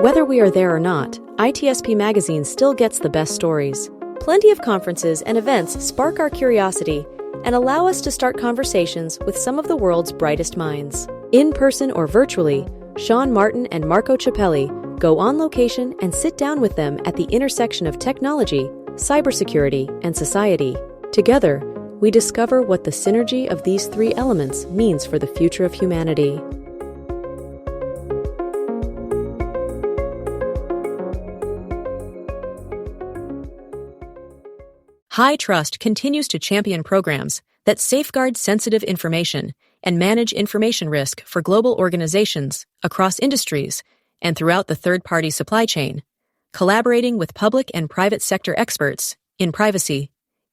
Whether we are there or not, ITSP Magazine still gets the best stories. Plenty of conferences and events spark our curiosity and allow us to start conversations with some of the world's brightest minds. In person or virtually, Sean Martin and Marco Ciappelli go on location and sit down with them at the intersection of technology, cybersecurity, and society. Together, we discover what the synergy of these three elements means for the future of humanity. HITRUST continues to champion programs that safeguard sensitive information and manage information risk for global organizations across industries and throughout the third-party supply chain, collaborating with public and private sector experts in privacy,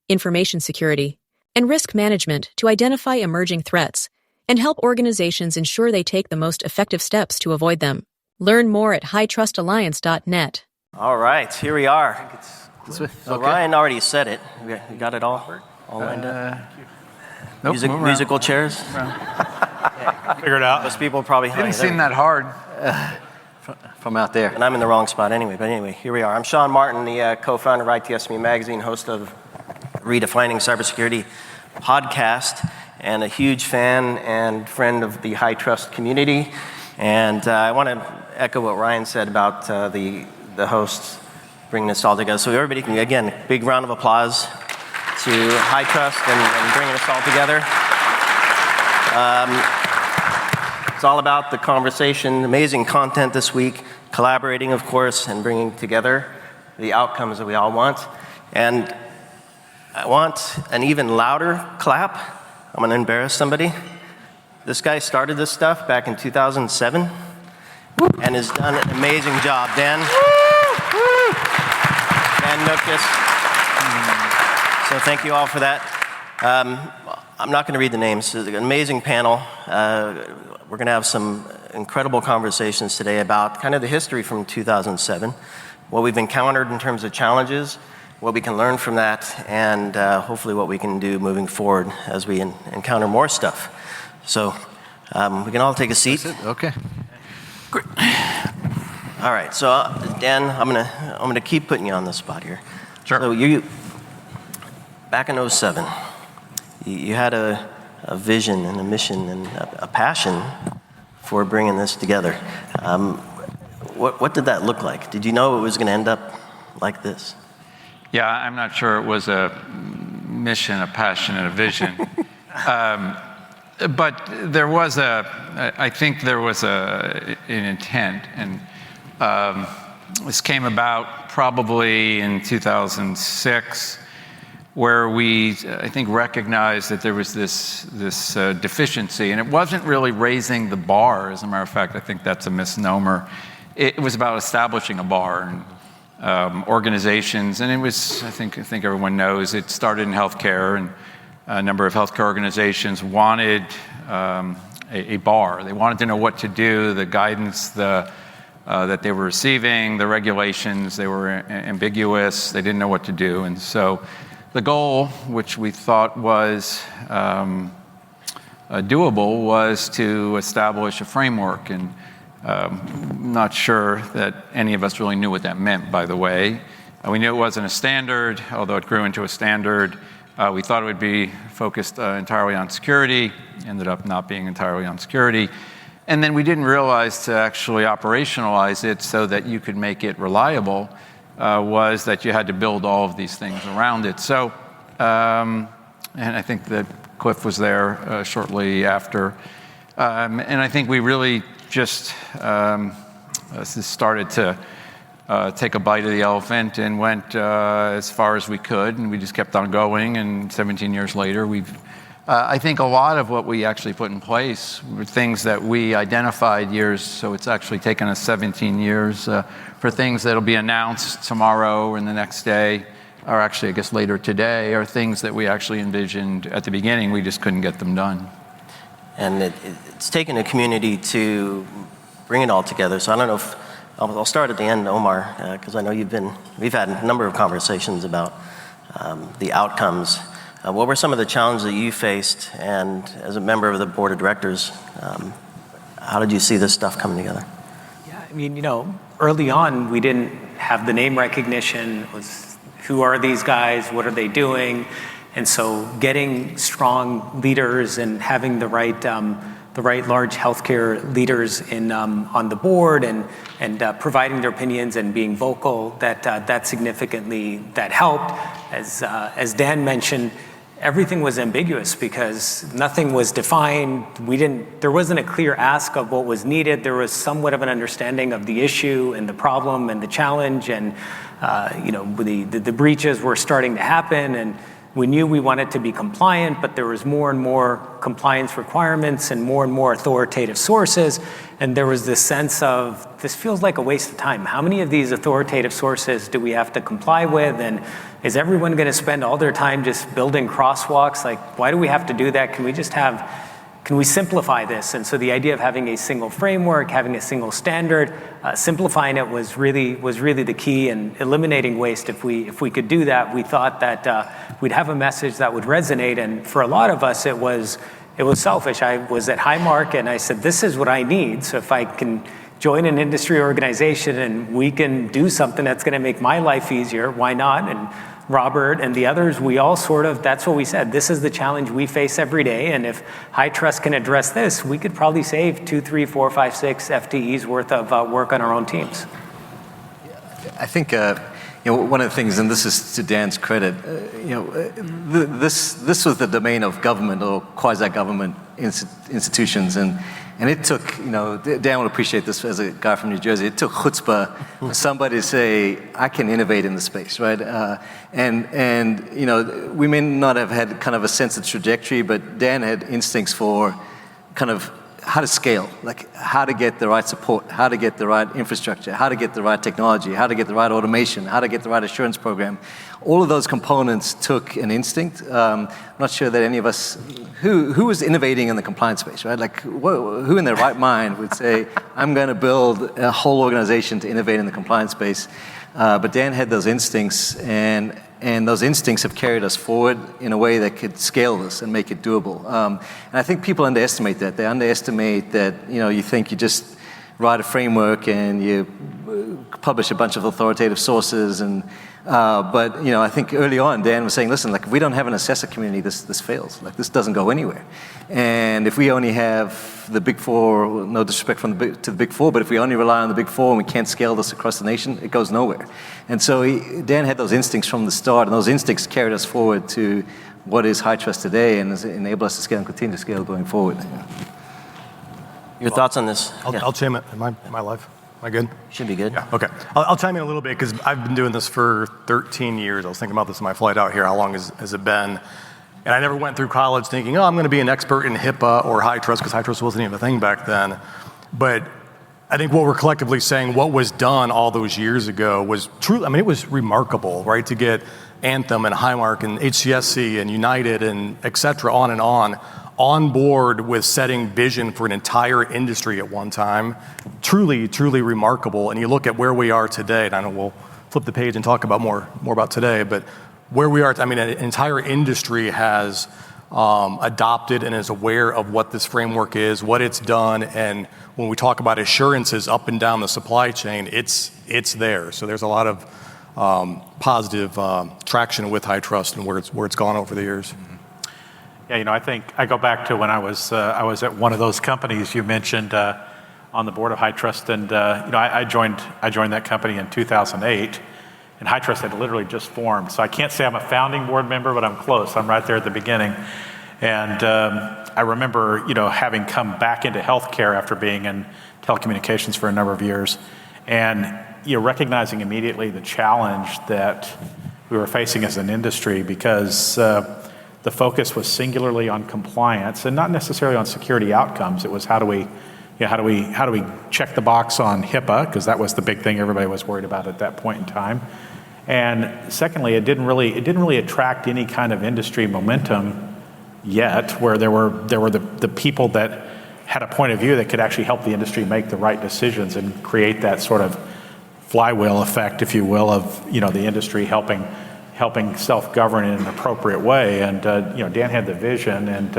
information security, and risk management to identify emerging threats and help organizations ensure they take the most effective steps to avoid them. Learn more at HITRUSTalliance.net. All right, here we are. So okay. Ryan already said it. We got it all lined up. Nope, musical chairs. Figure it out. Most people probably didn't seem that hard from out there. And I'm in the wrong spot anyway. But anyway, here we are. I'm Sean Martin, the co-founder of ITSP Magazine, host of Redefining CyberSecurity Podcast, and a huge fan and friend of the HITRUST community. And I want to echo what Ryan said about the hosts bringing this all together. So everybody can, again, big round of applause to HITRUST and bringing us all together. It's all about the conversation, amazing content this week, collaborating, of course, and bringing together the outcomes that we all want. And I want an even louder clap. I'm going to embarrass somebody. This guy started this stuff back in 2007 and has done an amazing job. Dan Nutkis. So thank you all for that. I'm not going to read the names. It's an amazing panel. We're going to have some incredible conversations today about kind of the history from 2007, what we've encountered in terms of challenges, what we can learn from that, and hopefully what we can do moving forward as we encounter more stuff. So we can all take a seat. That's it. Okay. Great. All right, so Dan, I'm gonna keep putting you on the spot here. Sure. So you back in 2007, you had a vision and a mission and a passion for bringing this together. What did that look like? Did you know it was going to end up like this? Yeah, I'm not sure it was a mission, a passion, and a vision. But there was I think there was an intent, and this came about probably in 2006, where we, I think, recognized that there was this deficiency, and it wasn't really raising the bar. As a matter of fact, I think that's a misnomer. It was about establishing a bar and organizations, and it was, I think everyone knows, it started in healthcare, and a number of healthcare organizations wanted a bar. They wanted to know what to do, the guidance that they were receiving, the regulations, they were ambiguous, they didn't know what to do. And so the goal, which we thought was doable, was to establish a framework. And I'm not sure that any of us really knew what that meant, by the way. We knew it wasn't a standard, although it grew into a standard. We thought it would be focused entirely on security, ended up not being entirely on security. And then we didn't realize to actually operationalize it so that you could make it reliable was that you had to build all of these things around it. So, and I think that Cliff was there shortly after. And I think we really just started to take a bite of the elephant and went as far as we could, and we just kept on going. And 17 years later, I think a lot of what we actually put in place were things that we identified years, so it's actually taken us 17 years for things that'll be announced tomorrow and the next day, or actually I guess later today, are things that we actually envisioned at the beginning. We just couldn't get them done. And it's taken a community to bring it all together. So I don't know if, I'll start at the end, Omar, because I know we've had a number of conversations about the outcomes. What were some of the challenges that you faced, and as a member of the board of directors, how did you see this stuff coming together? Yeah, I mean, early on, we didn't have the name recognition. It was, who are these guys? What are they doing? And so getting strong leaders and having the right large healthcare leaders on the board and providing their opinions and being vocal, that significantly helped. As Dan mentioned, everything was ambiguous because nothing was defined. There wasn't a clear ask of what was needed. There was somewhat of an understanding of the issue and the problem and the challenge, and the breaches were starting to happen, and we knew we wanted to be compliant, but there was more and more compliance requirements and more authoritative sources, and there was this sense of, this feels like a waste of time. How many of these authoritative sources do we have to comply with, and is everyone going to spend all their time just building crosswalks? Like, why do we have to do that? Can we simplify this? And so the idea of having a single framework, having a single standard, simplifying it was really the key, and eliminating waste. If we could do that, we thought that we'd have a message that would resonate. And for a lot of us, it was selfish. I was at Highmark and I said, this is what I need. So if I can join an industry organization and we can do something that's going to make my life easier, why not? And Robert and the others, we all that's what we said. This is the challenge we face every day, and if HITRUST can address this, we could probably save 2, 3, 4, 5, 6 FTEs worth of work on our own teams. I think one of the things, and this is to Dan's credit, this was the domain of government or quasi-government institutions, and it took, Dan will appreciate this as a guy from New Jersey, it took chutzpah for somebody to say, I can innovate in the space, right? And we may not have had kind of a sense of trajectory, but Dan had instincts for kind of how to scale, like how to get the right support, how to get the right infrastructure, how to get the right technology, how to get the right automation, how to get the right assurance program. All of those components took an instinct. I'm not sure that any of us, who was innovating in the compliance space, right? Like who in their right mind would say, I'm going to build a whole organization to innovate in the compliance space? But Dan had those instincts, and those instincts have carried us forward in a way that could scale this and make it doable. And I think people underestimate that. They underestimate that, you think you just write a framework and you publish a bunch of authoritative sources. But I think early on, Dan was saying, listen, like if we don't have an assessor community, this fails. Like this doesn't go anywhere. And if we only have the big four, no disrespect to the big four, but if we only rely on the big four and we can't scale this across the nation, it goes nowhere. And so Dan had those instincts from the start, and those instincts carried us forward to what is HITRUST today and has enabled us to scale and continue to scale going forward. Your thoughts on this? I'll chime in. Am I live? Am I good? Should be good. Yeah, okay. I'll chime in a little bit because I've been doing this for 13 years. I was thinking about this on my flight out here. How long has it been? And I never went through college thinking, I'm going to be an expert in HIPAA or HITRUST, because HITRUST wasn't even a thing back then. But I think what we're collectively saying, what was done all those years ago was truly, it was remarkable, right? To get Anthem and Highmark and HCSC and United and et cetera, on board with setting vision for an entire industry at one time. Truly, truly remarkable. And you look at where we are today, and I know we'll flip the page and talk about more about today, but where we are, an entire industry has adopted and is aware of what this framework is, what it's done, and when we talk about assurances up and down the supply chain, it's there. So there's a lot of positive traction with HITRUST and where it's gone over the years. Yeah, I think I go back to when I was at one of those companies you mentioned on the board of HITRUST, and I joined that company in 2008, and HITRUST had literally just formed. So I can't say I'm a founding board member, but I'm close. I'm right there at the beginning, and I remember having come back into healthcare after being in telecommunications for a number of years, and recognizing immediately the challenge that we were facing as an industry, because the focus was singularly on compliance and not necessarily on security outcomes. It was how do we check the box on HIPAA, because that was the big thing everybody was worried about at that point in time. And secondly, it didn't really attract any kind of industry momentum yet, where there were the people that had a point of view that could actually help the industry make the right decisions and create that sort of flywheel effect, if you will, of the industry helping self-govern in an appropriate way. And Dan had the vision, and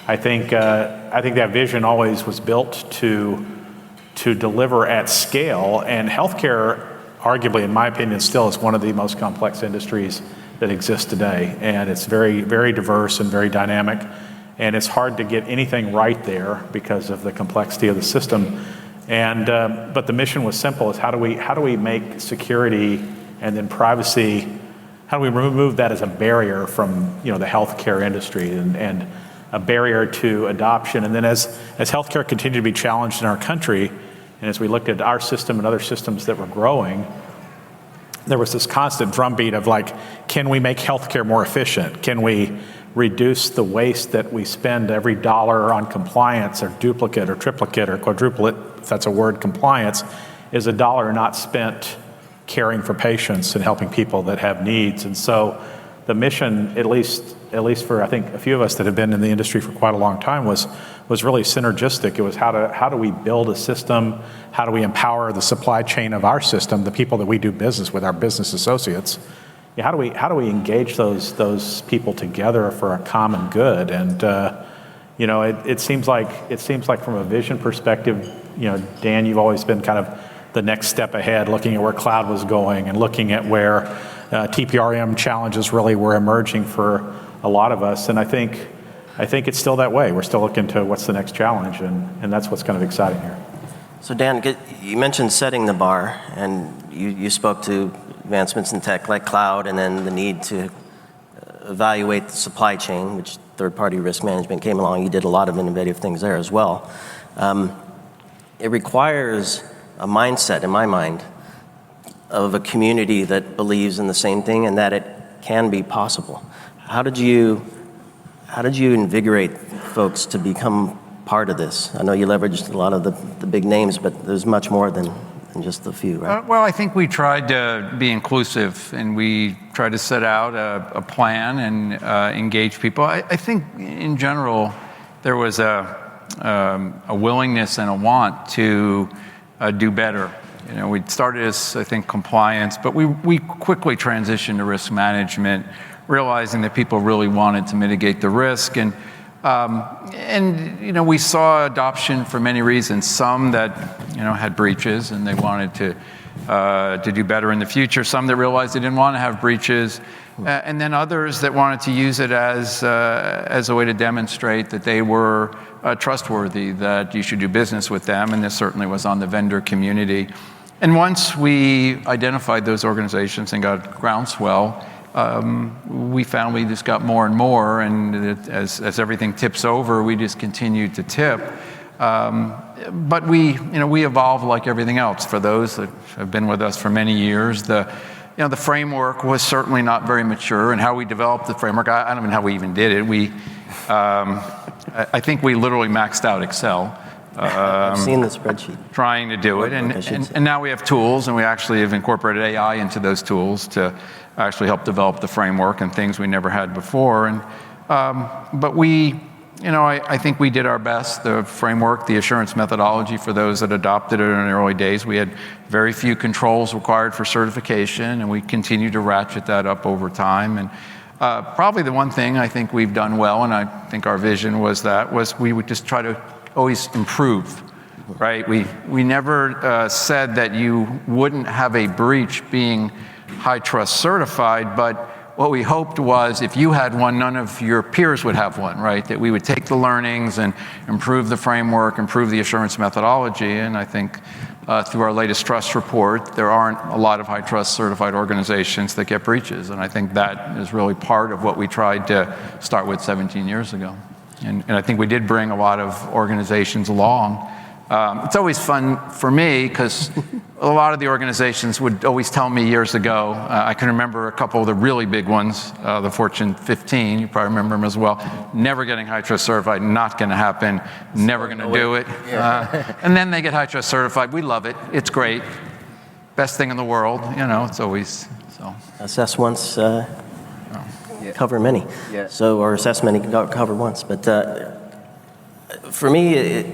I think that vision always was built to to deliver at scale. And healthcare, arguably, in my opinion, still is one of the most complex industries that exists today. And it's very, very diverse and very dynamic. And it's hard to get anything right there because of the complexity of the system. And but the mission was simple: is how do we make security and then privacy? How do we remove that as a barrier from the healthcare industry and a barrier to adoption? And then as healthcare continued to be challenged in our country, and as we looked at our system and other systems that were growing, there was this constant drumbeat of can we make healthcare more efficient? Can we reduce the waste that we spend every dollar on compliance, or duplicate or triplicate or quadruplet, if that's a word, compliance, is a dollar not spent caring for patients and helping people that have needs. And so the mission, at least for I think a few of us that have been in the industry for quite a long time, was really synergistic. It was how do we build a system? How do we empower the supply chain of our system, the people that we do business with, our business associates? How do we engage those people together for a common good? And it seems like from a vision perspective, Dan, you've always been kind of the next step ahead, looking at where cloud was going and looking at where TPRM challenges really were emerging for a lot of us. And I think it's still that way. We're still looking to what's the next challenge, and that's what's kind of exciting here. So Dan, you mentioned setting the bar, and you spoke to advancements in tech like cloud, and then the need to evaluate the supply chain, which third-party risk management came along. You did a lot of innovative things there as well. It requires a mindset, in my mind, of a community that believes in the same thing and that it can be possible. How did you invigorate folks to become part of this? I know you leveraged a lot of the big names, but there's much more than just a few, right? Well, I think we tried to be inclusive, and we tried to set out a plan and engage people. I think in general there was a willingness and a want to do better. We started as, I think, compliance, but we quickly transitioned to risk management, realizing that people really wanted to mitigate the risk. And we saw adoption for many reasons. Some that had breaches and they wanted to do better in the future. Some that realized they didn't want to have breaches, and then others that wanted to use it as a way to demonstrate that they were trustworthy, that you should do business with them. And this certainly was on the vendor community. And once we identified those organizations and got groundswell, we found we just got more and more, and as everything tips over, we just continued to tip. But we evolved like everything else. For those that have been with us for many years, the framework was certainly not very mature, and how we developed the framework, I don't even know how we even did it. I think we literally maxed out Excel. I've seen the spreadsheet. Trying to do it, and now we have tools, and we actually have incorporated AI into those tools to actually help develop the framework and things we never had before. And but I think we did our best. The framework, the assurance methodology, for those that adopted it in the early days, we had very few controls required for certification, and we continue to ratchet that up over time. And probably the one thing I think we've done well, and I think our vision was we would just try to always improve, right? We never said that you wouldn't have a breach being HITRUST certified, but what we hoped was if you had one, none of your peers would have one, right? That we would take the learnings and improve the framework, improve the assurance methodology. And I think through our latest trust report, there aren't a lot of HITRUST certified organizations that get breaches. And I think that is really part of what we tried to start with 17 years ago. And I think we did bring a lot of organizations along. It's always fun for me because a lot of the organizations would always tell me years ago, I can remember a couple of the really big ones, the Fortune 15, you probably remember them as well, never getting HITRUST certified, not going to happen, never going to do it. And then they get HITRUST certified. We love it. It's great. Best thing in the world. It's always so. Assess once, cover many. Yeah. Or assess many, cover once. But for me,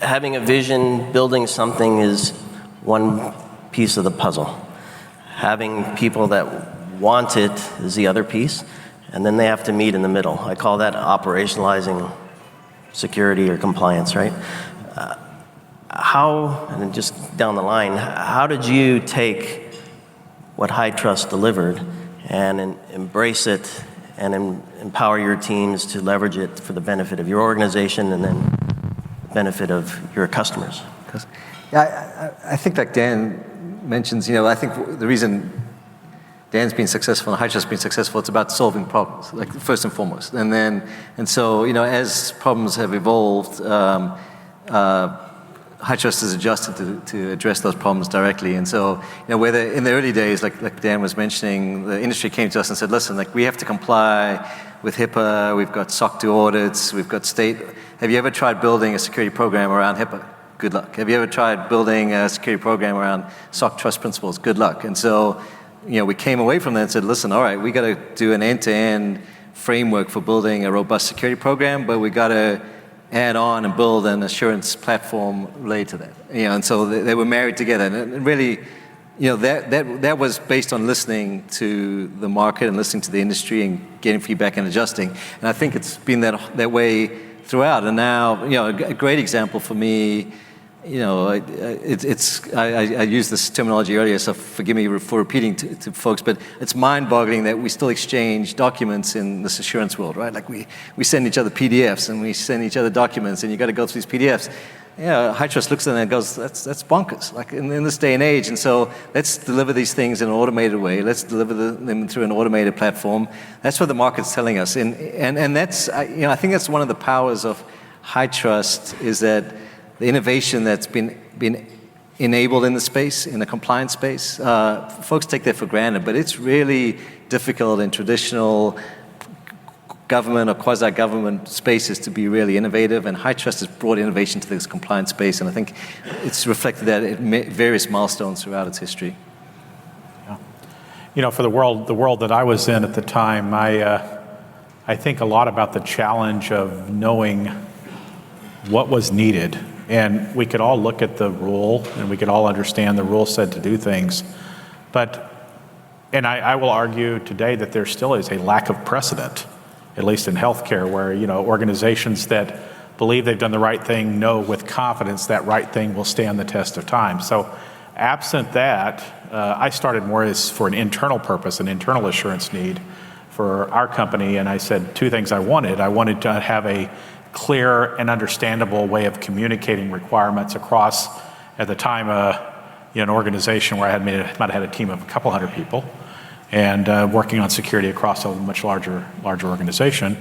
having a vision, building something is one piece of the puzzle. Having people that want it is the other piece, and then they have to meet in the middle. I call that operationalizing security or compliance, right? how, and just down the line, how did you take what HITRUST delivered and embrace it and empower your teams to leverage it for the benefit of your organization and then the benefit of your customers? Yeah, I think like Dan mentions, I think the reason Dan's been successful and HITRUST's been successful, it's about solving problems, like first and foremost. And so, as problems have evolved, HITRUST has adjusted to address those problems directly. And so, whether in the early days, like Dan was mentioning, the industry came to us and said, listen, we have to comply with HIPAA, we've got SOC 2 audits, we've got state. Have you ever tried building a security program around HIPAA? Good luck. Have you ever tried building a security program around SOC trust principles? Good luck. And so, we came away from that and said, listen, all right, we got to do an end-to-end framework for building a robust security program, but we got to add on and build an assurance platform related to that. And so they were married together. And really, that was based on listening to the market and listening to the industry and getting feedback and adjusting. And I think it's been that way throughout. And now, a great example for me, I used this terminology earlier, so forgive me for repeating to folks, but it's mind-boggling that we still exchange documents in this assurance world, right? Like we send each other PDFs and we send each other documents, and you got to go through these PDFs. HITRUST looks at it and goes, that's bonkers, like in this day and age. And so let's deliver these things in an automated way. Let's deliver them through an automated platform. That's what the market's telling us. And that's, I think that's one of the powers of HITRUST, is that the innovation that's been enabled in the space, in the compliance space, folks take that for granted, but it's really difficult in traditional government or quasi-government spaces to be really innovative, and HITRUST has brought innovation to this compliance space, and I think it's reflected that at various milestones throughout its history. Yeah. For the world that I was in at the time, I think a lot about the challenge of knowing what was needed. And we could all look at the rule and we could all understand the rule said to do things. And I will argue today that there still is a lack of precedent, at least in healthcare, where organizations that believe they've done the right thing know with confidence that right thing will stand the test of time. So absent that, I started more as for an internal purpose, an internal assurance need for our company. And I said two things I wanted. I wanted to have a clear and understandable way of communicating requirements across, at the time, an organization where I might have had a team of a couple hundred people, and working on security across a much larger organization.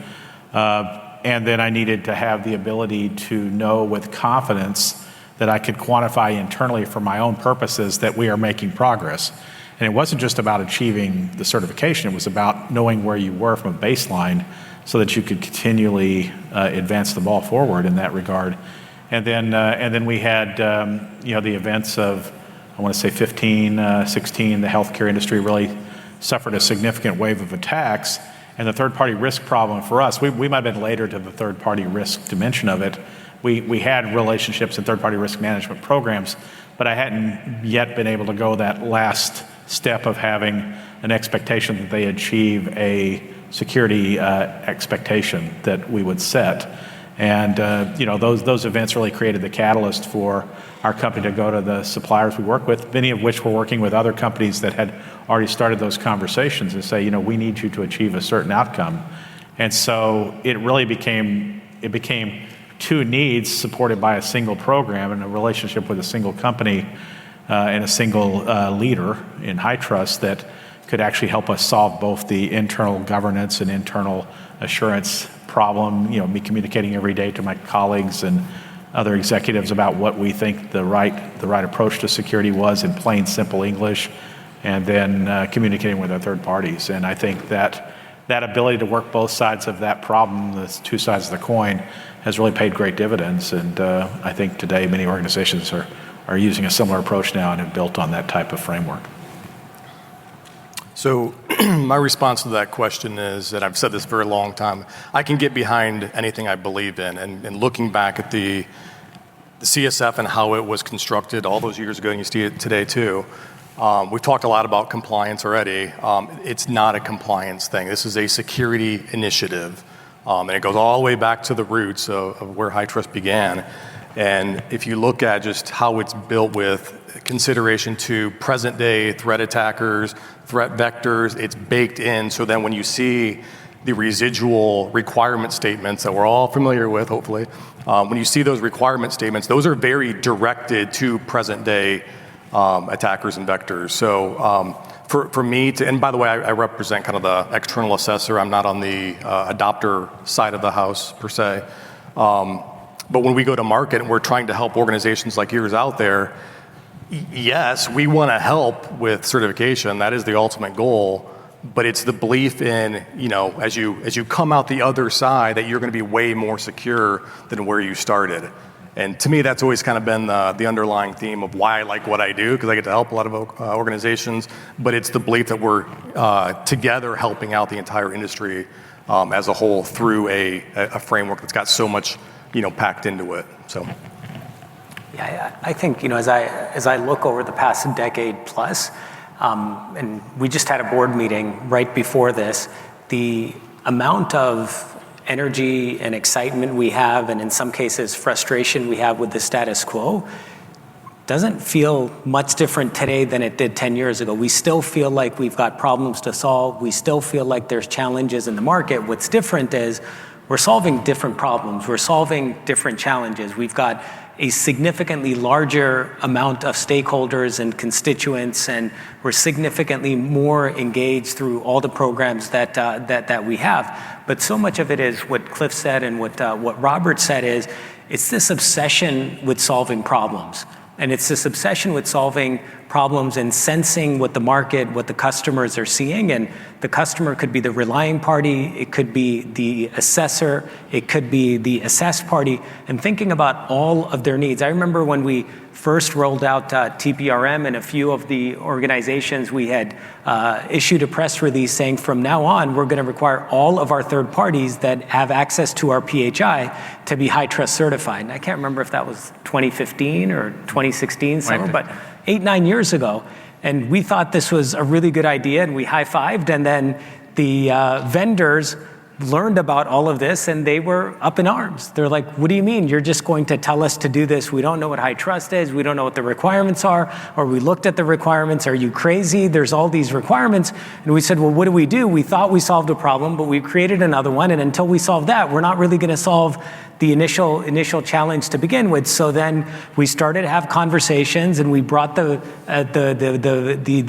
And then I needed to have the ability to know with confidence that I could quantify internally for my own purposes that we are making progress. And it wasn't just about achieving the certification, it was about knowing where you were from a baseline so that you could continually advance the ball forward in that regard. And then we had the events of, I want to say 15, 16, the healthcare industry really suffered a significant wave of attacks. And the third-party risk problem for us, we might have been later to the third-party risk dimension of it. We had relationships and third-party risk management programs, but I hadn't yet been able to go that last step of having an expectation that they achieve a security expectation that we would set. And those events really created the catalyst for our company to go to the suppliers we work with, many of which were working with other companies that had already started those conversations, and say, we need you to achieve a certain outcome. And so it really became two needs supported by a single program and a relationship with a single company and a single leader in HITRUST that could actually help us solve both the internal governance and internal assurance problem, me communicating every day to my colleagues and other executives about what we think the right approach to security was in plain, simple English, and then communicating with our third parties. And I think that ability to work both sides of that problem, the two sides of the coin, has really paid great dividends. And I think today many organizations are using a similar approach now and have built on that type of framework. So my response to that question is, and I've said this for a long time, I can get behind anything I believe in. And looking back at the CSF and how it was constructed all those years ago, and you see it today too, we've talked a lot about compliance already. It's not a compliance thing. This is a security initiative. And it goes all the way back to the roots of where HITRUST began. And if you look at just how it's built with consideration to present day threat attackers, threat vectors, it's baked in. So then when you see the residual requirement statements that we're all familiar with, hopefully, when you see those requirement statements, those are very directed to present day attackers and vectors. So for me to, and by the way, I represent kind of the external assessor. I'm not on the adopter side of the house per se. But when we go to market and we're trying to help organizations like yours out there, yes, we want to help with certification. That is the ultimate goal. But it's the belief in, as you come out the other side, that you're going to be way more secure than where you started. And to me, that's always kind of been the underlying theme of why I like what I do, because I get to help a lot of organizations. But it's the belief that we're together helping out the entire industry as a whole through a framework that's got so much packed into it. So. Yeah, I think as I look over the past decade plus, and we just had a board meeting right before this, the amount of energy and excitement we have, and in some cases frustration we have with the status quo, doesn't feel much different today than it did 10 years ago. We still feel like we've got problems to solve. We still feel like there's challenges in the market. What's different is we're solving different problems. We're solving different challenges. We've got a significantly larger amount of stakeholders and constituents, and we're significantly more engaged through all the programs that we have. But so much of it is what Cliff said and what Robert said is, it's this obsession with solving problems. And it's this obsession with solving problems and sensing what the market, what the customers are seeing. And the customer could be the relying party, it could be the assessor, it could be the assessed party, and thinking about all of their needs. I remember when we first rolled out TPRM, and a few of the organizations, we had issued a press release saying from now on, we're going to require all of our third parties that have access to our PHI to be HITRUST certified. And I can't remember if that was 2015 or 2016 somewhere, but 8-9 years ago. And we thought this was a really good idea, and we high-fived, and then the vendors learned about all of this, and they were up in arms. They're like, what do you mean? You're just going to tell us to do this? We don't know what HITRUST is. We don't know what the requirements are. Or we looked at the requirements. Are you crazy? There's all these requirements. And we said, well, what do? We thought we solved a problem, but we've created another one. And until we solve that, we're not really going to solve the initial challenge to begin with. So then we started to have conversations, and we brought the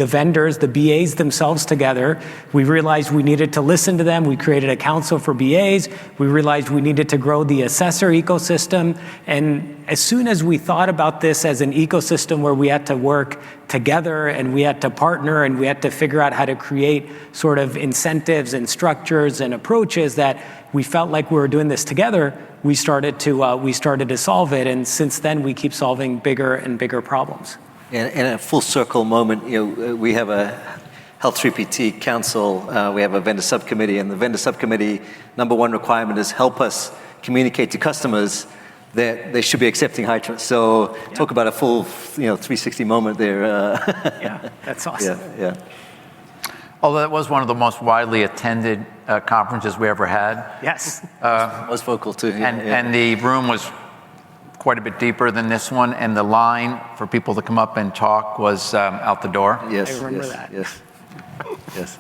vendors, the BAs themselves together. We realized we needed to listen to them. We created a council for BAs. We realized we needed to grow the assessor ecosystem. And as soon as we thought about this as an ecosystem where we had to work together and we had to partner and we had to figure out how to create sort of incentives and structures and approaches that we felt like we were doing this together, we started to solve it. And since then, we keep solving bigger and bigger problems. And a full circle moment, we have a Health 3PT Council, we have a vendor subcommittee, and the vendor subcommittee number one requirement is help us communicate to customers that they should be accepting HITRUST. So talk about a full 360 moment there. Yeah, that's awesome. Yeah. Although that was one of the most widely attended conferences we ever had. Yes. Most vocal too. And the room was quite a bit deeper than this one, and the line for people to come up and talk was out the door. Yes, I remember that. Yes.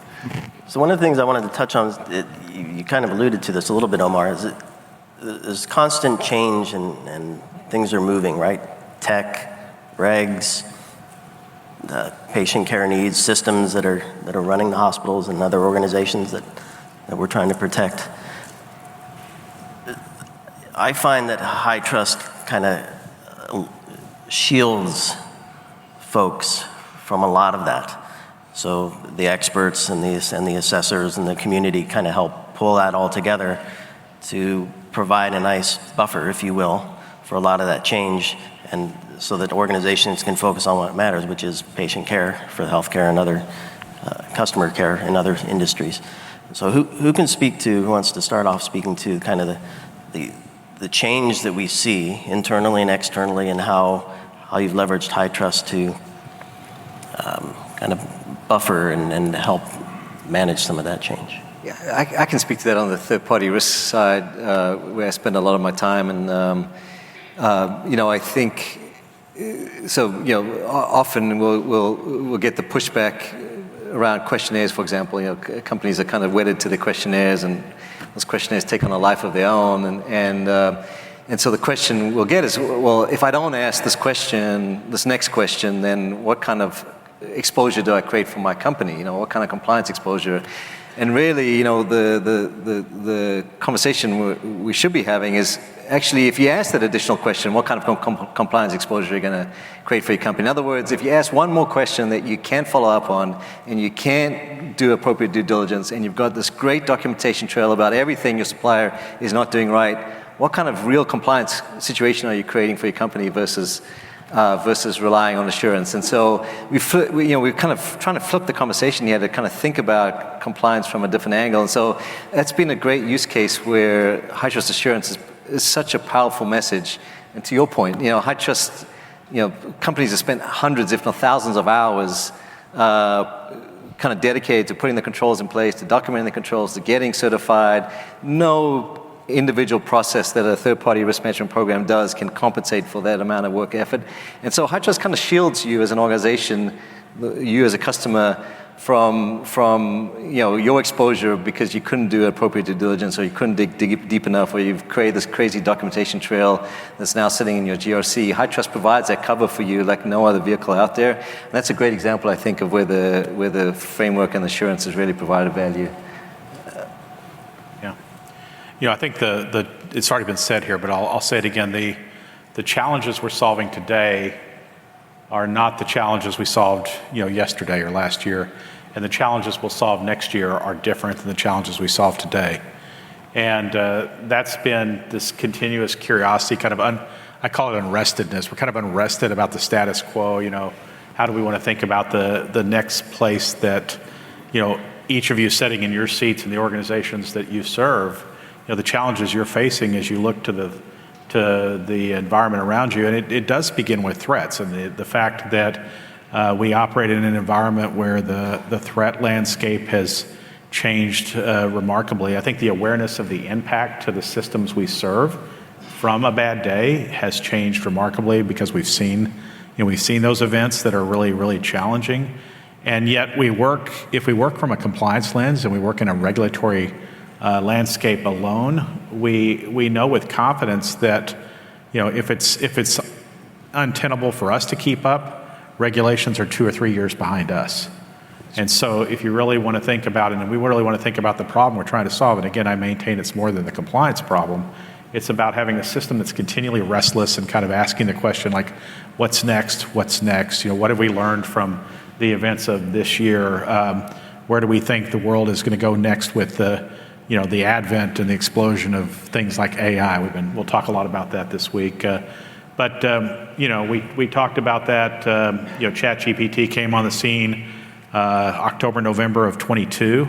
So one of the things I wanted to touch on, is you kind of alluded to this a little bit, Omar, is that there's constant change and things are moving, right? Tech, regs, patient care needs, systems that are running the hospitals and other organizations that we're trying to protect. I find that HITRUST kind of shields folks from a lot of that. So the experts and the assessors and the community kind of help pull that all together to provide a nice buffer, if you will, for a lot of that change, and so that organizations can focus on what matters, which is patient care for healthcare and other customer care in other industries. So who can speak to, who wants to start off speaking to kind of the change that we see internally and externally, and how you've leveraged HITRUST to kind of buffer and help manage some of that change? Yeah, I can speak to that on the third-party risk side, where I spend a lot of my time. And I think, often we'll get the pushback around questionnaires, for example. Companies are kind of wedded to the questionnaires, and those questionnaires take on a life of their own. And so the question we'll get is, well, if I don't ask this next question, then what kind of exposure do I create for my company? What kind of compliance exposure? And really, the conversation we should be having is actually, if you ask that additional question, what kind of compliance exposure are you going to create for your company? In other words, if you ask one more question that you can't follow up on, and you can't do appropriate due diligence, and you've got this great documentation trail about everything your supplier is not doing right, what kind of real compliance situation are you creating for your company versus relying on assurance? And so we're kind of trying to flip the conversation here to kind of think about compliance from a different angle. And so that's been a great use case where HITRUST assurance is such a powerful message. And to your point, HITRUST, companies have spent hundreds, if not thousands of hours kind of dedicated to putting the controls in place, to documenting the controls, to getting certified. No individual process that a third-party risk management program does can compensate for that amount of work effort. And so HITRUST kind of shields you as an organization, you as a customer, from your exposure because you couldn't do appropriate due diligence, or you couldn't dig deep enough, or you've created this crazy documentation trail that's now sitting in your GRC. HITRUST provides that cover for you like no other vehicle out there. And that's a great example, I think, of where the framework and assurance has really provided value. I think it's already been said here, but I'll say it again. The challenges we're solving today are not the challenges we solved, yesterday or last year, and the challenges we'll solve next year are different than the challenges we solve today. And that's been this continuous curiosity, I call it unrestedness. We're kind of unrested about the status quo. How do we want to think about the next place that, each of you sitting in your seats in the organizations that you serve, the challenges you're facing as you look to the environment around you. And it does begin with threats, and the fact that we operate in an environment where the threat landscape has changed remarkably. I think the awareness of the impact to the systems we serve from a bad day has changed remarkably, because we've seen those events that are really, really challenging. And yet if we work from a compliance lens and we work in a regulatory landscape alone, we know with confidence that if it's untenable for us to keep up, regulations are 2 or 3 years behind us. And so if you really want to think about it, and we really want to think about the problem we're trying to solve, and again, I maintain it's more than the compliance problem, it's about having a system that's continually restless and kind of asking the question like, what's next? What have we learned from the events of this year? Where do we think the world is going to go next with the advent and the explosion of things like AI? We'll talk a lot about that this week. But we talked about that. ChatGPT came on the scene October, November of 22.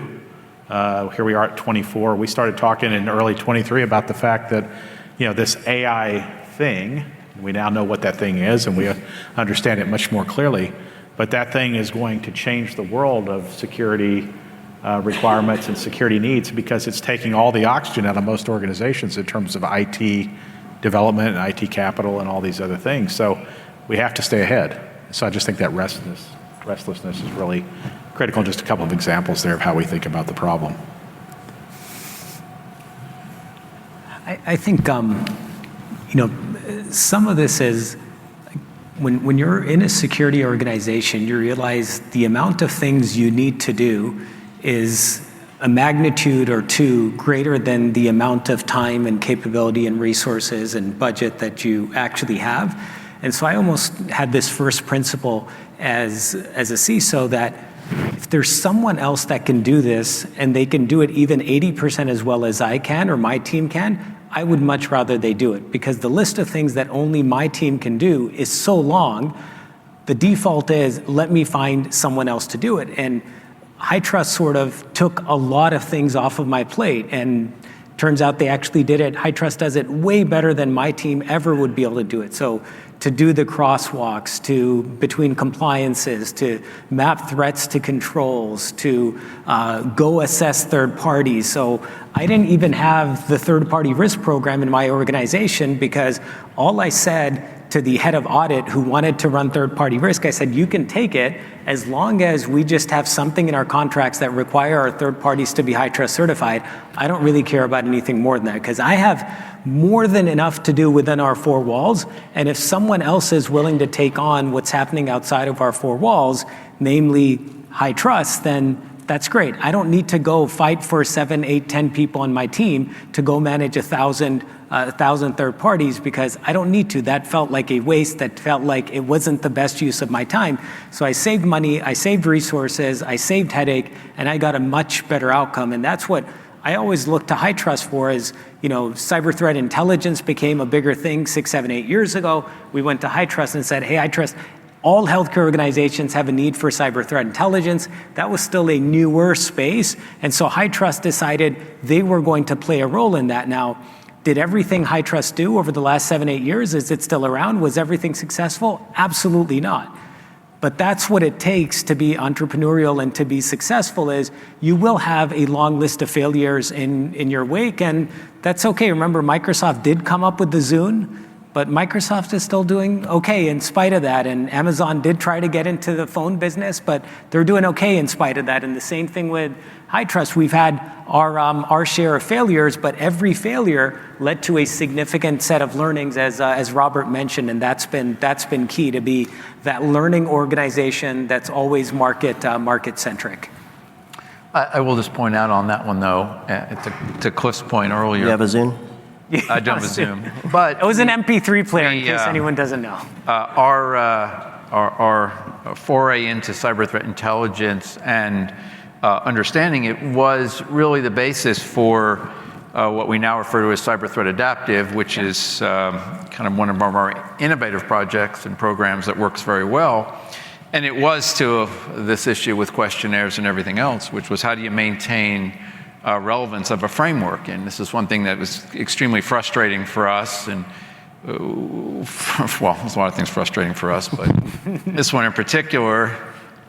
Here we are at 24. We started talking in early 23 about the fact that, this AI thing, we now know what that thing is, and we understand it much more clearly. But that thing is going to change the world of security requirements and security needs, because it's taking all the oxygen out of most organizations in terms of IT development and IT capital and all these other things. So we have to stay ahead. So I just think that restlessness is really critical. Just a couple of examples there of how we think about the problem. I think some of this is when you're in a security organization, you realize the amount of things you need to do is a magnitude or two greater than the amount of time and capability and resources and budget that you actually have. And so I almost had this first principle as a CISO that if there's someone else that can do this, and they can do it even 80% as well as I can or my team can, I would much rather they do it, because the list of things that only my team can do is so long. The default is, let me find someone else to do it. And HITRUST sort of took a lot of things off of my plate, and turns out they actually did it. HITRUST does it way better than my team ever would be able to do it. So to do the crosswalks, to between compliances, to map threats to controls, to go assess third parties. So I didn't even have the third-party risk program in my organization because all I said to the head of audit who wanted to run third-party risk, I said, you can take it as long as we just have something in our contracts that require our third parties to be HITRUST certified. I don't really care about anything more than that because I have more than enough to do within our four walls. And if someone else is willing to take on what's happening outside of our four walls, namely HITRUST, then that's great. I don't need to go fight for 7, 8, 10 people on my team to go manage 1,000 third parties because I don't need to. That felt like a waste. That felt like it wasn't the best use of my time. So I saved money, I saved resources, I saved headache, and I got a much better outcome. And that's what I always look to HITRUST for is, cyber threat intelligence became a bigger thing 6, 7, 8 years ago. We went to HITRUST and said, hey, HITRUST, all healthcare organizations have a need for cyber threat intelligence. That was still a newer space. And so HITRUST decided they were going to play a role in that. Now, did everything HITRUST do over the last 7, 8 years? Is it still around? Was everything successful? Absolutely not. But that's what it takes to be entrepreneurial and to be successful is you will have a long list of failures in your wake, and that's okay. Remember, Microsoft did come up with the Zune, but Microsoft is still doing okay in spite of that. And Amazon did try to get into the phone business, but they're doing okay in spite of that. And the same thing with HITRUST. We've had our share of failures, but every failure led to a significant set of learnings, as Robert mentioned, and that's been key to be that learning organization that's always market centric. I will just point out on that one though, to Cliff's point earlier. You have a Zoom? I don't have a Zoom, but it was an MP3 player in case anyone doesn't know. Our foray into cyber threat intelligence and understanding it was really the basis for what we now refer to as Cyber Threat Adaptive, which is kind of one of our more innovative projects and programs that works very well. And it was to this issue with questionnaires and everything else, which was how do you maintain relevance of a framework. And this is one thing that was extremely frustrating for us. And well, there's a lot of things frustrating for us, but this one in particular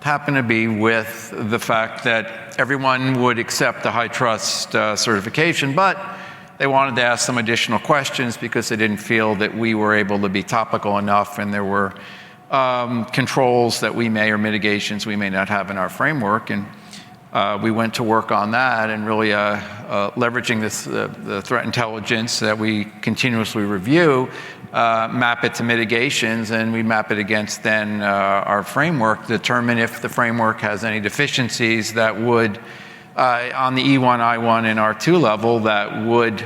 happened to be with the fact that everyone would accept the HITRUST certification, but they wanted to ask some additional questions because they didn't feel that we were able to be topical enough, and there were controls that we may, or mitigations we may not have in our framework. And we went to work on that and really leveraging the threat intelligence that we continuously review, map it to mitigations, and we map it against then our framework to determine if the framework has any deficiencies that would, on the E1, I1, and R2 level, that would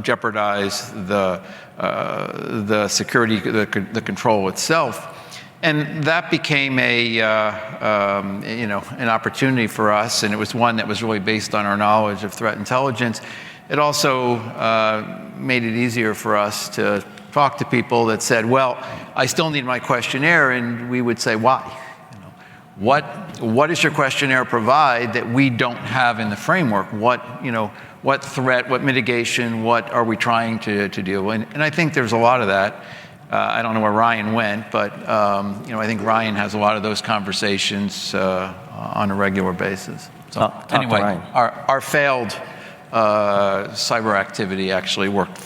jeopardize the security, the control itself. And that became an opportunity for us, and it was one that was really based on our knowledge of threat intelligence. It also made it easier for us to talk to people that said, well, I still need my questionnaire, and we would say, why? What does your questionnaire provide that we don't have in the framework? What threat, what mitigation, what are we trying to do? And I think there's a lot of that. I don't know where Ryan went, but I think Ryan has a lot of those conversations on a regular basis. So anyway, our failed cyber activity actually worked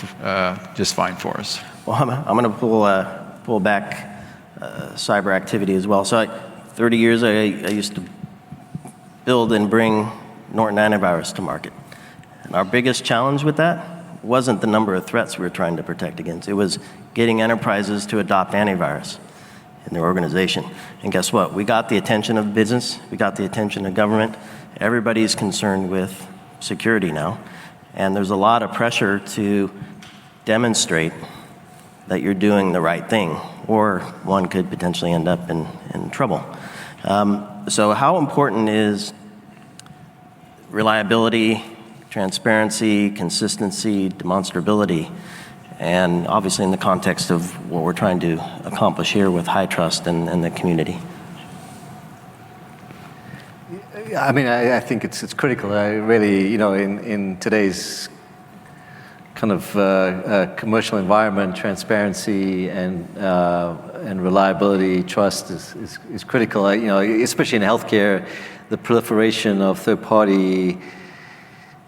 just fine for us. Well, I'm going to pull back cyber activity as well. So 30 years I used to build and bring Norton antivirus to market. And our biggest challenge with that wasn't the number of threats we were trying to protect against. It was getting enterprises to adopt antivirus in their organization. And guess what? We got the attention of business. We got the attention of government. Everybody's concerned with security now. And there's a lot of pressure to demonstrate that you're doing the right thing, or one could potentially end up in trouble. So how important is reliability, transparency, consistency, demonstrability, and obviously in the context of what we're trying to accomplish here with HITRUST and the community? I mean, I think it's critical. I really, in today's kind of commercial environment, transparency and reliability, trust is critical. Especially in healthcare, the proliferation of third-party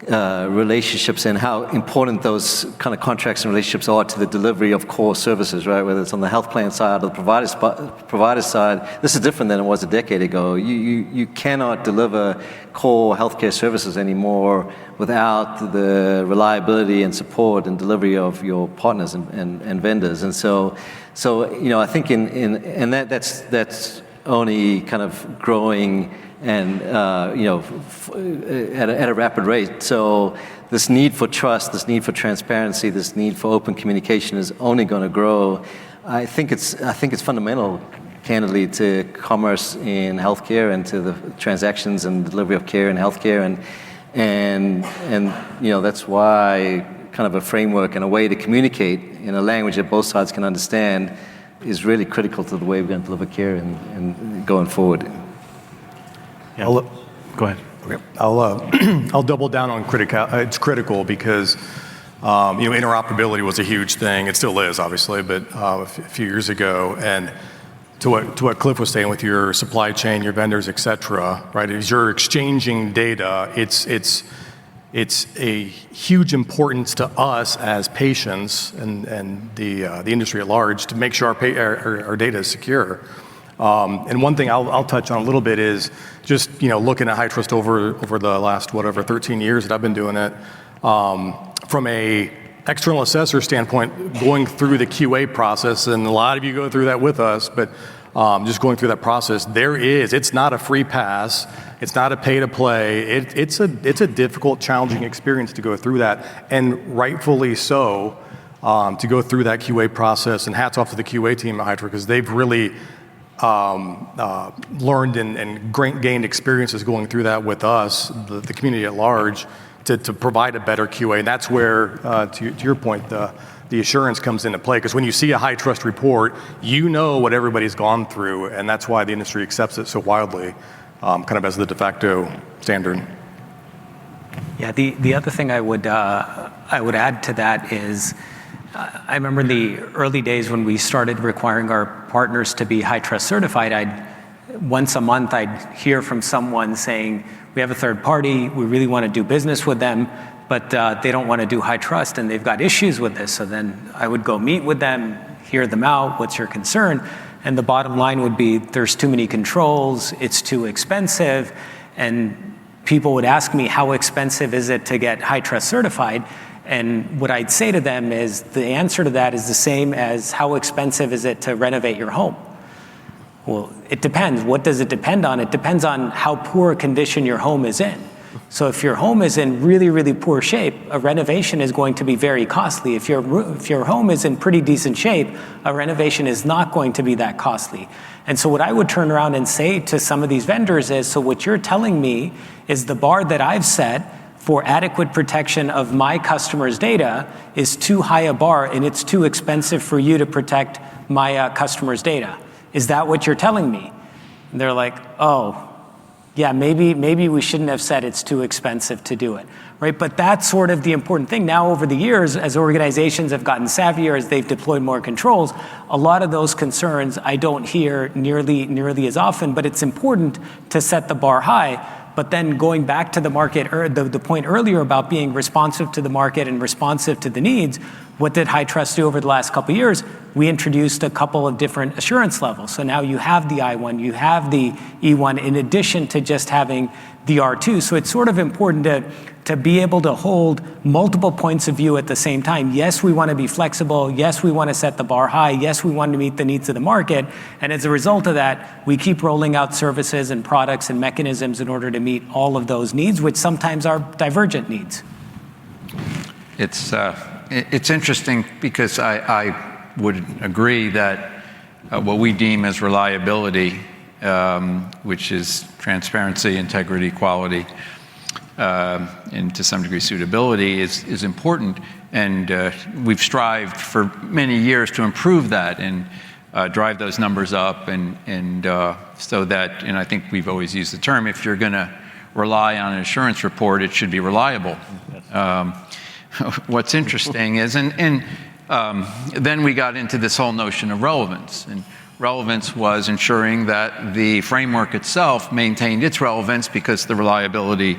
relationships and how important those kind of contracts and relationships are to the delivery of core services, right? Whether it's on the health plan side or the provider side, this is different than it was a decade ago. You cannot deliver core healthcare services anymore without the reliability and support and delivery of your partners and vendors. And so I think that's only kind of growing and at a rapid rate. So this need for trust, this need for transparency, this need for open communication is only going to grow. I think it's fundamental, candidly, to commerce in healthcare and to the transactions and delivery of care in healthcare, and that's why kind of a framework and a way to communicate in a language that both sides can understand is really critical to the way we're going to deliver care and going forward. Yeah. Go ahead. Okay. I'll double down on it's critical because interoperability was a huge thing. It still is, obviously, but a few years ago. And to what Cliff was saying with your supply chain, your vendors, et cetera, right? As you're exchanging data, it's a huge importance to us as patients and the industry at large to make sure our data is secure. And one thing I'll touch on a little bit is just looking at HITRUST over the last 13 years that I've been doing it. From a external assessor standpoint, going through the QA process, and a lot of you go through that with us, but just going through that process, it's not a free pass, it's not a pay to play. It's a difficult, challenging experience to go through that, and rightfully so, to go through that QA process. And hats off to the QA team at HITRUST because they've really learned and gained experiences going through that with us, the community at large, to provide a better QA. And that's where, to your point, the assurance comes into play. Because when you see a HITRUST report, you know what everybody's gone through, and that's why the industry accepts it so wildly, kind of as the de facto standard. Yeah, the other thing I would add to that is, I remember in the early days when we started requiring our partners to be HITRUST certified, once a month I'd hear from someone saying, we have a third party, we really want to do business with them, but they don't want to do HITRUST and they've got issues with this. So then I would go meet with them, hear them out, what's your concern? And the bottom line would be, there's too many controls, it's too expensive, and people would ask me, how expensive is it to get HITRUST certified? And what I'd say to them is, the answer to that is the same as how expensive is it to renovate your home? Well, it depends. What does it depend on? It depends on how poor a condition your home is in. So if your home is in really, really poor shape, a renovation is going to be very costly. If your home is in pretty decent shape, a renovation is not going to be that costly. And so what I would turn around and say to some of these vendors is, so what you're telling me is the bar that I've set for adequate protection of my customers' data is too high a bar, and it's too expensive for you to protect my customers' data. Is that what you're telling me? And they're like, oh, yeah, maybe we shouldn't have said it's too expensive to do it, right? But that's sort of the important thing. Now, over the years, as organizations have gotten savvier, as they've deployed more controls, a lot of those concerns I don't hear nearly as often, but it's important to set the bar high. But then going back to the market, or the point earlier about being responsive to the market and responsive to the needs, what did HITRUST do over the last couple of years? We introduced a couple of different assurance levels. So now you have the I1, you have the E1, in addition to just having the R2. So it's sort of important to be able to hold multiple points of view at the same time. Yes, we want to be flexible. Yes, we want to set the bar high. Yes, we want to meet the needs of the market. And as a result of that, we keep rolling out services and products and mechanisms in order to meet all of those needs, which sometimes are divergent needs. It's interesting because I would agree that what we deem as reliability, which is transparency, integrity, quality, and to some degree suitability, is important. And we've strived for many years to improve that and drive those numbers up, and so that, and I think we've always used the term, if you're going to rely on an assurance report, it should be reliable. what's interesting is, then we got into this whole notion of relevance. And relevance was ensuring that the framework itself maintained its relevance because the reliability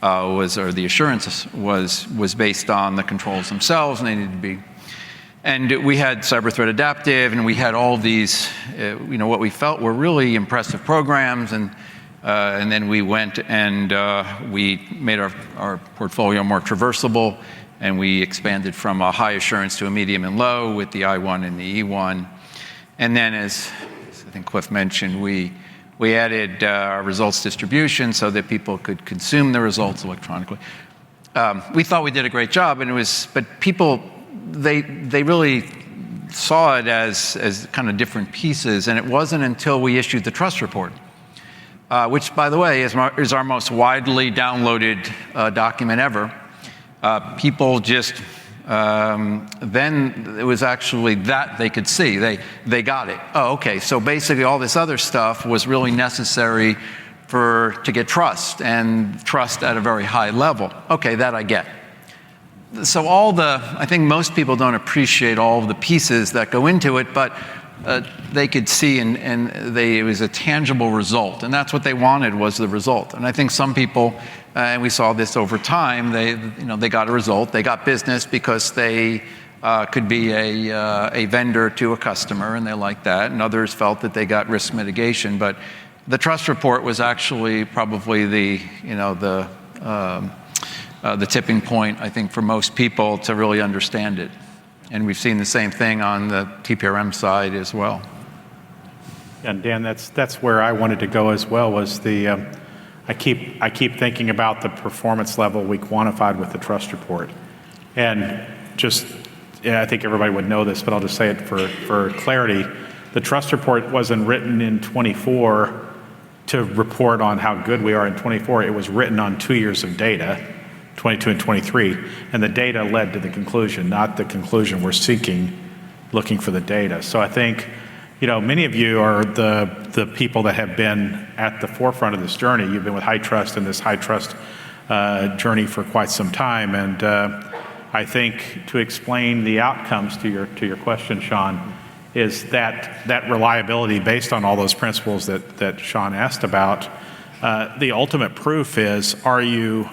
or the assurance was based on the controls themselves, and they needed to be. And we had Cyber Threat Adaptive, and we had all these, what we felt were really impressive programs, and then we went and we made our portfolio more traversable, and we expanded from a high assurance to a medium and low with the I1 and the E1. And then, as I think Cliff mentioned, we added our results distribution so that people could consume the results electronically. We thought we did a great job, but people, they really saw it as kind of different pieces, and it wasn't until we issued the trust report, which, by the way, is our most widely downloaded document ever. People just, then it was actually that they could see. They got it. Oh, okay, so basically all this other stuff was really necessary to get trust, and trust at a very high level. Okay, that I get. So I think most people don't appreciate all of the pieces that go into it, but they could see it was a tangible result, and that's what they wanted, was the result. And I think some people, and we saw this over time, they got a result, they got business because they could be a vendor to a customer, and they liked that, and others felt that they got risk mitigation. But the trust report was actually probably the tipping point, I think, for most people to really understand it. And we've seen the same thing on the TPRM side as well. And Dan, that's where I wanted to go as well, was I keep thinking about the performance level we quantified with the trust report. And I think everybody would know this, but I'll just say it for clarity. The trust report wasn't written in 24 to report on how good we are in 24. It was written on 2 years of data, 22 and 23, and the data led to the conclusion, not the conclusion we're seeking, looking for the data. So I think, many of you are the people that have been at the forefront of this journey. You've been with HITRUST and this HITRUST journey for quite some time, and I think to explain the outcomes to your question, Sean, is that reliability based on all those principles that Sean asked about. The ultimate proof is, are you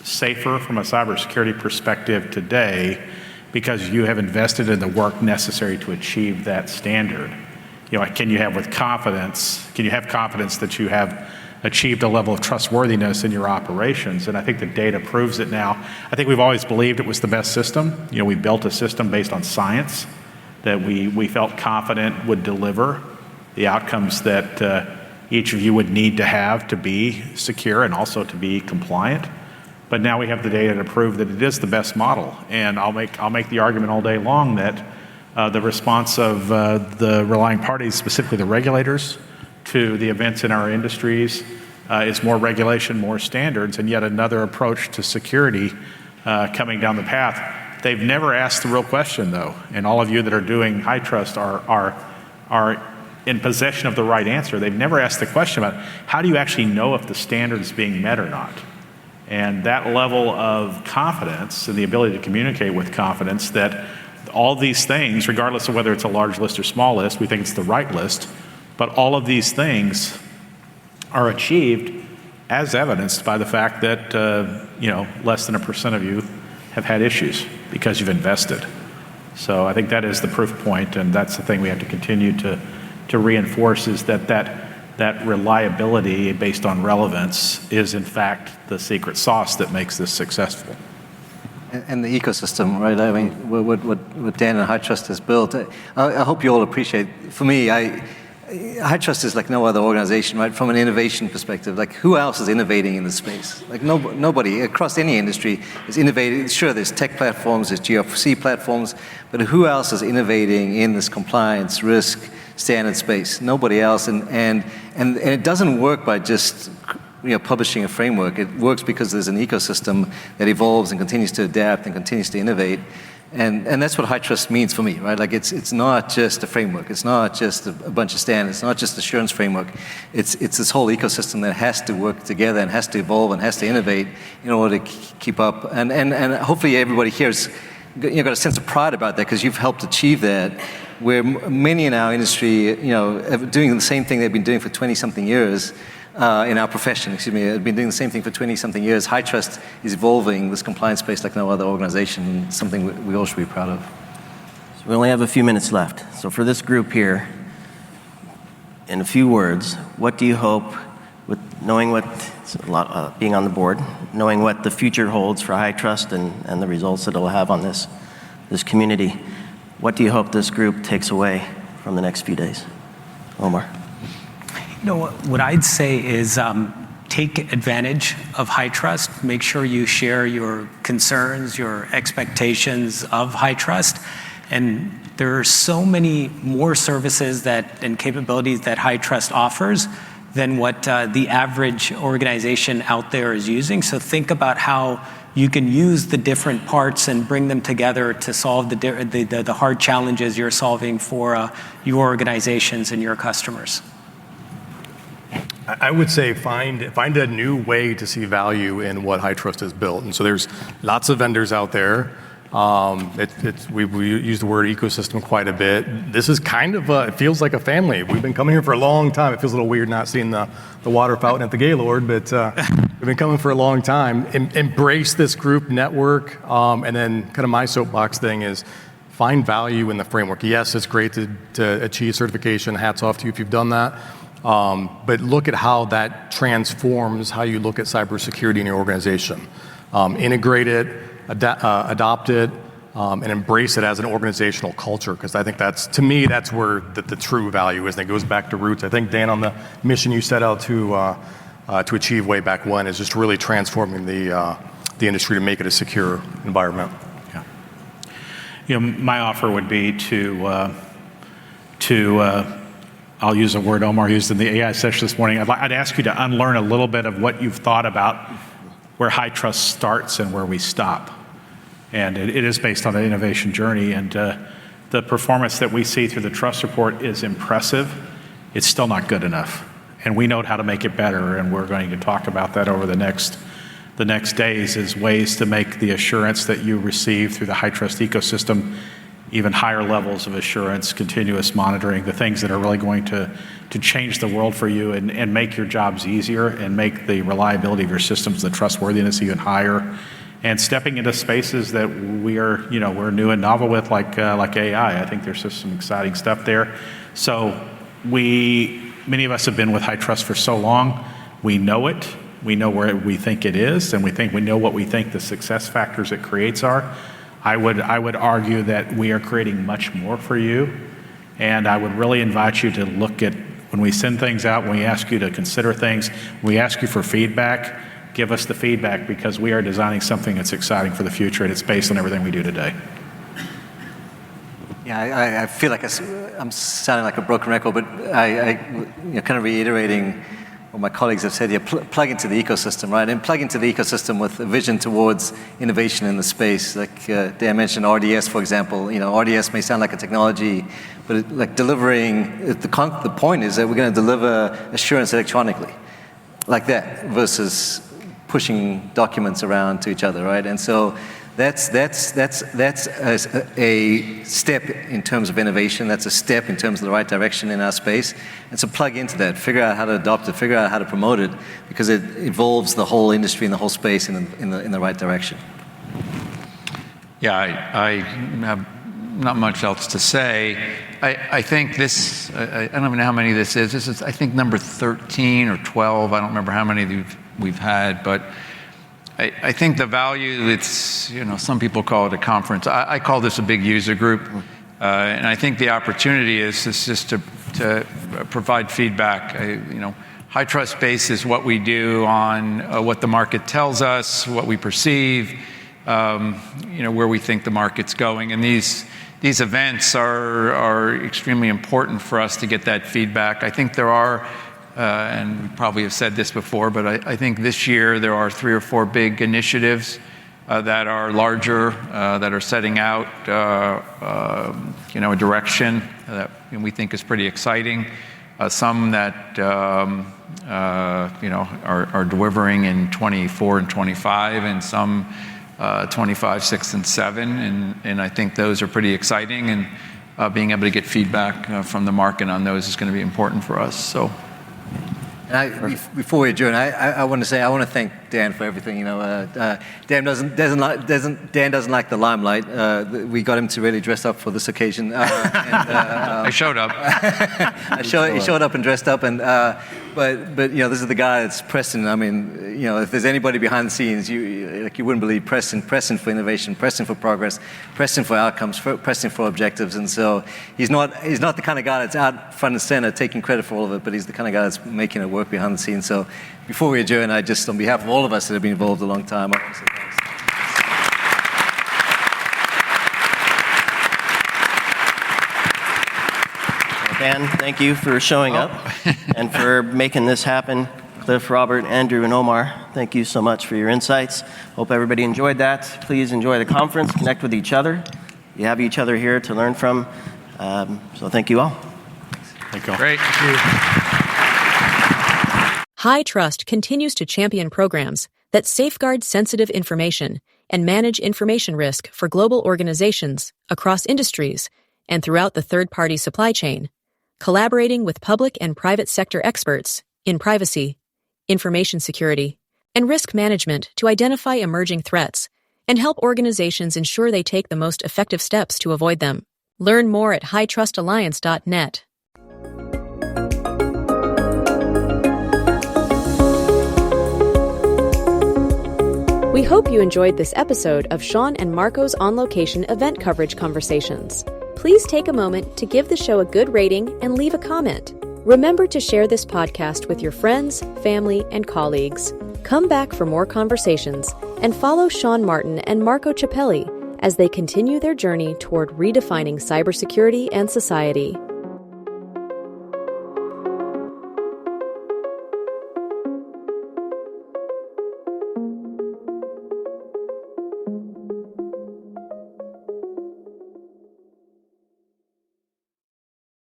safer from a cybersecurity perspective today because you have invested in the work necessary to achieve that standard? Can you have confidence that you have achieved a level of trustworthiness in your operations? And I think the data proves it now. I think we've always believed it was the best system. We built a system based on science that we felt confident would deliver the outcomes that each of you would need to have to be secure and also to be compliant. But now we have the data to prove that it is the best model. And I'll make the argument all day long that the response of the relying parties, specifically the regulators, to the events in our industries is more regulation, more standards, and yet another approach to security coming down the path. They've never asked the real question, though, and all of you that are doing HITRUST are in possession of the right answer. They've never asked the question about how do you actually know if the standard is being met or not? And that level of confidence and the ability to communicate with confidence that all these things, regardless of whether it's a large list or small list, we think it's the right list, but all of these things are achieved as evidenced by the fact that less than 1% of you have had issues because you've invested. So I think that is the proof point, and that's the thing we have to continue to reinforce, is that reliability based on relevance is in fact the secret sauce that makes this successful. And the ecosystem, right? I mean, what Dan and HITRUST has built, I hope you all appreciate. For me, HITRUST is like no other organization, right? From an innovation perspective, like who else is innovating in this space? Like nobody across any industry is innovating. Sure, there's tech platforms, there's GRC platforms, but who else is innovating in this compliance, risk, standard space? Nobody else, and it doesn't work by just publishing a framework. It works because there's an ecosystem that evolves and continues to adapt and continues to innovate. And that's what HITRUST means for me, right? Like it's not just a framework. It's not just a bunch of standards. It's not just assurance framework. It's this whole ecosystem that has to work together and has to evolve and has to innovate in order to keep up. And hopefully everybody here has got a sense of pride about that, because you've helped achieve that, where many in our industry, are doing the same thing they've been doing for 20-something years. In our profession, have been doing the same thing for 20-something years. HITRUST is evolving this compliance space like no other organization, something we all should be proud of. So we only have a few minutes left. So for this group here, in a few words, what do you hope, with knowing what, being on the board, knowing what the future holds for HITRUST and the results that it will have on this community, what do you hope this group takes away from the next few days? Omar. What I'd say is take advantage of HITRUST. Make sure you share your concerns, your expectations of HITRUST. And there are so many more services and capabilities that HITRUST offers than what the average organization out there is using. So think about how you can use the different parts and bring them together to solve the hard challenges you're solving for your organizations and your customers. I would say find a new way to see value in what HITRUST has built. And so there's lots of vendors out there. We use the word ecosystem quite a bit. This is kind of it feels like a family. We've been coming here for a long time. It feels a little weird not seeing the water fountain at the Gaylord, but we've been coming for a long time. Embrace this group network. And then kind of my soapbox thing is find value in the framework. Yes, it's great to achieve certification. Hats off to you if you've done that. But look at how that transforms how you look at cybersecurity in your organization. Integrate it, adopt it, and embrace it as an organizational culture, because I think that's where the true value is. And it goes back to roots. I think, Dan, on the mission you set out to achieve way back when is just really transforming the industry to make it a secure environment. Yeah. My offer would be to I'll use a word Omar used in the AI session this morning. I'd ask you to unlearn a little bit of what you've thought about where HITRUST starts and where we stop. And it is based on an innovation journey, and the performance that we see through the trust report is impressive. It's still not good enough. And we know how to make it better, and we're going to talk about that over the next days, is ways to make the assurance that you receive through the HITRUST ecosystem even higher levels of assurance, continuous monitoring, the things that are really going to change the world for you and make your jobs easier and make the reliability of your systems, the trustworthiness even higher. And stepping into spaces that we're new and novel with, like AI. I think there's just some exciting stuff there. So many of us have been with HITRUST for so long, we know it. We know where we think it is, and we know what we think the success factors it creates are. I would argue that we are creating much more for you, and I would really invite you to look at, when we send things out, when we ask you to consider things, when we ask you for feedback, give us the feedback, because we are designing something that's exciting for the future, and it's based on everything we do today. Yeah, I feel like I'm sounding like a broken record, but I kind of reiterating what my colleagues have said here, plug into the ecosystem, right? And plug into the ecosystem with a vision towards innovation in the space. Like Dan mentioned RDS, for example. RDS may sound like a technology, but the point is that we're going to deliver assurance electronically, like that, versus pushing documents around to each other, right? And so that's a step in terms of innovation. That's a step in terms of the right direction in our space. And so plug into that, figure out how to adopt it, figure out how to promote it, because it evolves the whole industry and the whole space in the right direction. Yeah, I have not much else to say. I think this, I don't even know how many this is. This is, I think, number 13 or 12. I don't remember how many we've had, but I think the value, it's, some people call it a conference. I call this a big user group. And I think the opportunity is just to provide feedback. HITRUST base is what we do on what the market tells us, what we perceive, where we think the market's going. And these events are extremely important for us to get that feedback. I think there are, and we probably have said this before, but I think this year there are 3 or 4 big initiatives that are larger, that are setting out a direction that we think is pretty exciting. Some that are delivering in 24 and 25, and some 25, 6, and 7, and I think those are pretty exciting. And being able to get feedback from the market on those is going to be important for us. So. Before we adjourn, I want to thank Dan for everything. Dan doesn't like the limelight. We got him to really dress up for this occasion. I showed up. He showed up and dressed up, and but this is the guy that's pressing. I mean, if there's anybody behind the scenes, you wouldn't believe, pressing for innovation, pressing for progress, pressing for outcomes, pressing for objectives. And so he's not the kind of guy that's out front and center taking credit for all of it, but he's the kind of guy that's making it work behind the scenes. So before we adjourn, I just, on behalf of all of us that have been involved a long time, I want to say thanks. Dan, thank you for showing up and for making this happen. Cliff, Robert, Andrew, and Omar, thank you so much for your insights. Hope everybody enjoyed that. Please enjoy the conference, connect with each other. You have each other here to learn from. So thank you all. Thank you all. Great. Thank you. HITRUST continues to champion programs that safeguard sensitive information and manage information risk for global organizations across industries and throughout the third-party supply chain, collaborating with public and private sector experts in privacy, information security, and risk management to identify emerging threats and help organizations ensure they take the most effective steps to avoid them. Learn more at hightrustalliance.net. We hope you enjoyed this episode of Sean and Marco's on-location event coverage conversations. Please take a moment to give the show a good rating and leave a comment. Remember to share this podcast with your friends, family, and colleagues. Come back for more conversations and follow Sean Martin and Marco Ciappelli as they continue their journey toward redefining cybersecurity and society.